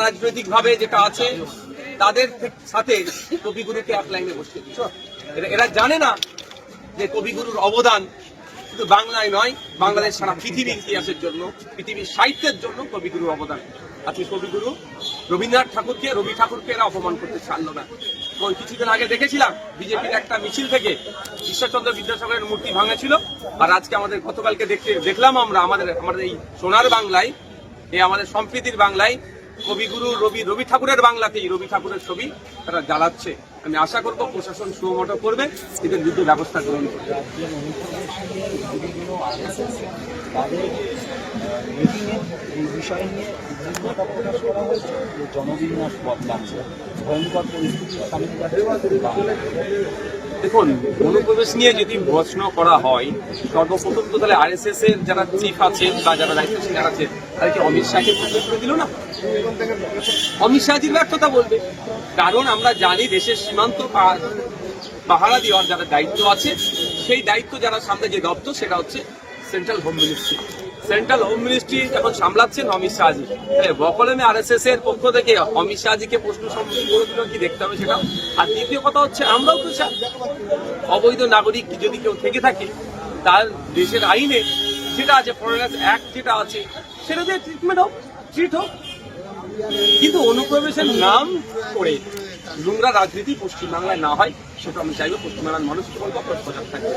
অরাজনৈতিকভাবে যেটা আছে তাদের সাথে কবিগুরুকে এক লাইনে বসতে দিচ্ছ। এরা জানে না যে কবিগুরুর অবদান শুধু বাংলায় নয়, বাংলাদেশ সারা পৃথিবীর ইতিহাসের জন্য, পৃথিবীর সাহিত্যের জন্য কবিগুরুর অবদান। আজকে কবিগুরু রবীন্দ্রনাথ ঠাকুরকে, রবি ঠাকুরকে এরা অপমান করতে ছাড়লো না। ওই কিছুদিন আগে দেখেছিলাম বিজেপির একটা মিছিল থেকে ঈশ্বরচন্দ্র বিদ্যাসাগরের মূর্তি ভাঙেছিল, আর আজকে আমাদের গতকালকে দেখলাম আমরা আমাদের এই সোনার বাংলায়, এই আমাদের সম্প্রীতির বাংলায় কবিগুরু রবি ঠাকুরের বাংলাতেই রবি ঠাকুরের ছবি তারা জ্বালাচ্ছে। আমি আশা করব প্রশাসন সুমোটো করবে, এদের বিরুদ্ধে ব্যবস্থা গ্রহণ করবে। এই বিষয় নিয়ে উদ্বিগ্নতা প্রকাশ করা হয়েছে যে জনবিন্যাস বদলাচ্ছে, ভয়ঙ্কর পরিস্থিতির সামনে। দেখুন, অনুপ্রবেশ নিয়ে যদি প্রশ্ন করা হয়, সর্বপ্রথম তো তাহলে RSS এর যারা চিফ আছেন বা যারা দায়িত্বশীল যারা আছেন তাদেরকে অমিত শাহকে প্রশ্ন করে দিল না? অমিত শাহজির ব্যর্থতা বলবে, কারণ আমরা জানি দেশের সীমান্ত পাহারা দেওয়ার যারা দায়িত্ব আছে, সেই দায়িত্ব যারা সামনে যে দপ্তর সেটা হচ্ছে central home ministry. Central home ministry এখন সামলাচ্ছেন অমিত শাহজি। বকলমে RSS এর পক্ষ থেকে অমিত শাহজিকে প্রশ্ন সম্মুখীন করে দিল, কি দেখতে হবে সেটা। আর দ্বিতীয় কথা হচ্ছে, আমরাও তো অবৈধ নাগরিক যদি কেউ থেকে থাকে তার দেশের আইনে যেটা আছে, ফরেনার্স অ্যাক্ট যেটা আছে, সেটা দিয়ে ট্রিট হোক। কিন্তু অনুপ্রবেশের নাম করে নোংরা রাজনীতি পশ্চিমবাংলায় না হয়, সেটা আমি চাইবো পশ্চিমবাংলার মানুষ সজাগ থাকবে।